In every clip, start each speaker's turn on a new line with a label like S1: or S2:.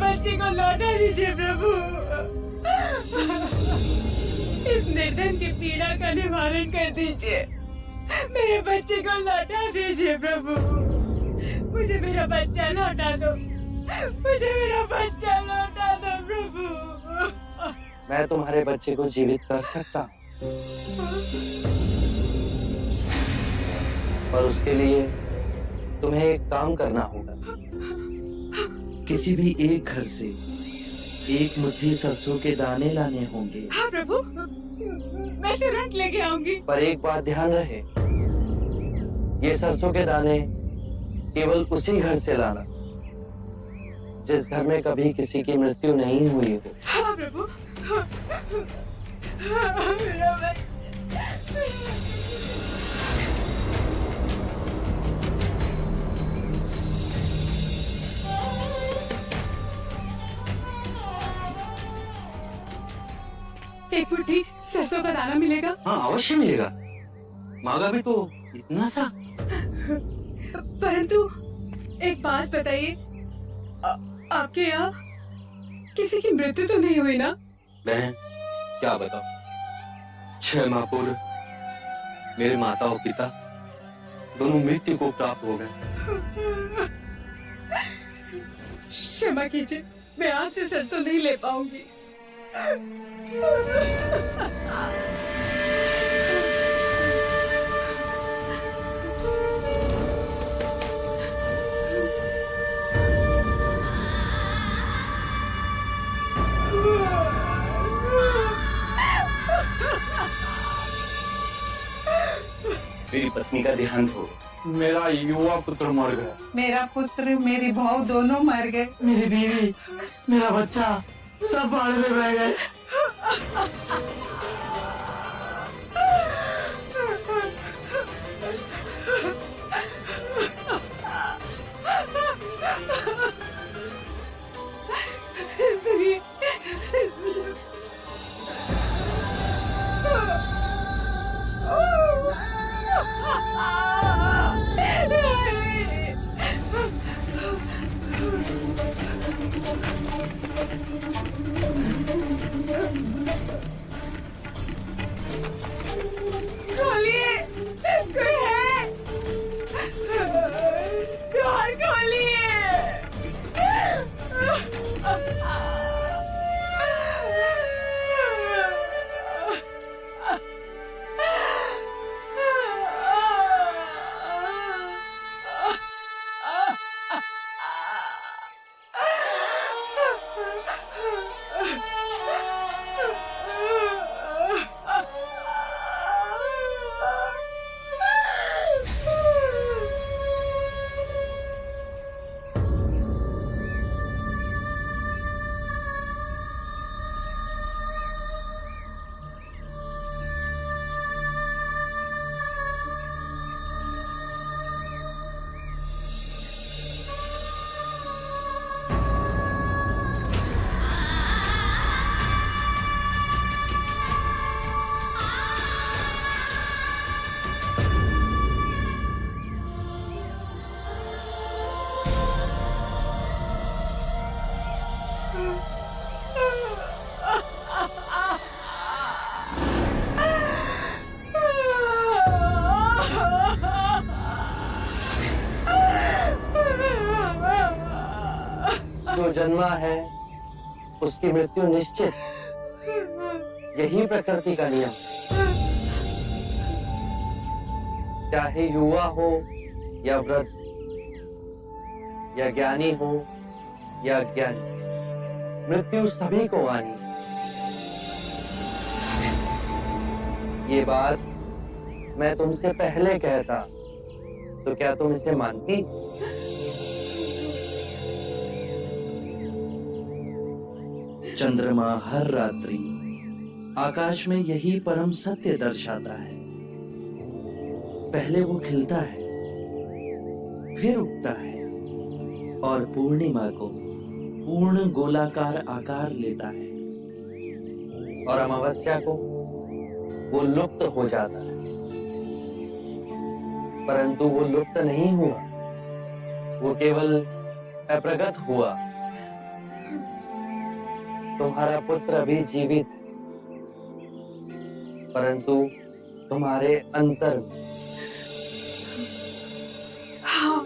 S1: बच्चे को लौटा दीजिए प्रभु। इस निर्धन की पीड़ा का निवारण कर दीजिए। मेरे बच्चे को लौटा दीजिए प्रभु। मुझे मेरा बच्चा लौटा दो। मुझे मेरा बच्चा लौटा दो प्रभु।
S2: मैं तुम्हारे बच्चे को जीवित कर सकता हूँ, पर उसके लिए तुम्हें एक काम करना होगा। किसी भी एक घर से एक मुट्ठी सरसों के दाने लाने होंगे।
S1: हाँ प्रभु, मैं तुरंत लेके आऊंगी।
S2: पर एक बात ध्यान रहे, ये सरसों के दाने केवल उसी घर से लाना जिस घर में कभी किसी की मृत्यु नहीं हुई हो।
S1: हाँ प्रभु। मेरा बच्चा। एक मुट्ठी सरसों का दाना मिलेगा?
S2: हाँ अवश्य मिलेगा, मांगा भी तो इतना सा।
S1: परंतु एक बात बताइए, आपके यहाँ किसी की मृत्यु तो नहीं हुई ना?
S2: बहन क्या बताओ, 6 माह पूर्व मेरे माता और पिता दोनों मृत्यु को प्राप्त हो गए।
S1: क्षमा कीजिए, मैं आज से सरसों नहीं ले पाऊंगी।
S2: मेरी पत्नी का देहांत हो गया।
S3: मेरा युवा पुत्र मर गया।
S4: मेरा पुत्र मेरी बहू दोनों मर गए।
S3: मेरी बीवी, मेरा बच्चा सब बाढ़ में बह गए।
S1: सुनिए, खोलिए, कोई है? द्वार खोलिए।
S2: जो जन्मा है उसकी मृत्यु निश्चित, यही प्रकृति का नियम। चाहे युवा हो या वृद्ध, या ज्ञानी हो या अज्ञानी, मृत्यु सभी को आनी। ये बात मैं तुमसे पहले कहता तो क्या तुम इसे मानती? चंद्रमा हर रात्रि आकाश में यही परम सत्य दर्शाता है। पहले वो खिलता है, फिर उगता है और पूर्णिमा को पूर्ण गोलाकार आकार लेता है, और अमावस्या को वो लुप्त हो जाता है। परंतु वो लुप्त नहीं हुआ, वो केवल अप्रगट हुआ। तुम्हारा पुत्र अभी जीवित है, परंतु तुम्हारे अंतर में।
S1: हाँ,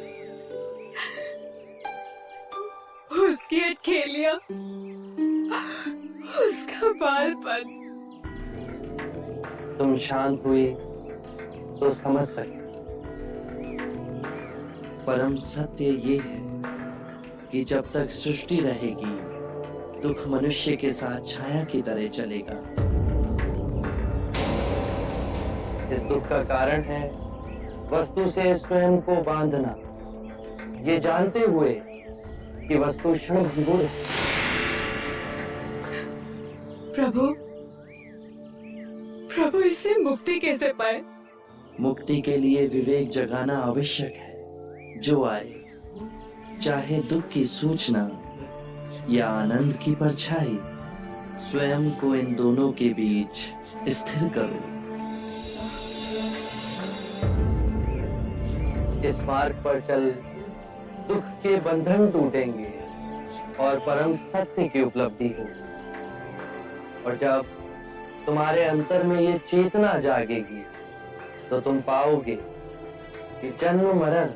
S1: उसकी अटखेलियां, उसका बालपन।
S2: तुम शांत हुई तो समझ सके। परम सत्य ये है कि जब तक सृष्टि रहेगी, दुख मनुष्य के साथ छाया की तरह चलेगा। इस दुख का कारण है वस्तु से स्वयं को बांधना, ये जानते हुए कि वस्तु क्षणभंगुर है।
S1: प्रभु, प्रभु इससे मुक्ति कैसे पाए?
S2: मुक्ति के लिए विवेक जगाना आवश्यक है। जो आए, चाहे दुख की सूचना या आनंद की परछाई, स्वयं को इन दोनों के बीच स्थिर करो। इस मार्ग पर चल दुख के बंधन टूटेंगे और परम सत्य की उपलब्धि होगी। और जब तुम्हारे अंतर में ये चेतना जागेगी, तो तुम पाओगे कि जन्म मरण,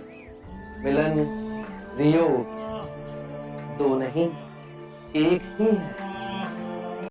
S2: मिलन वियोग दो नहीं, एक ही है।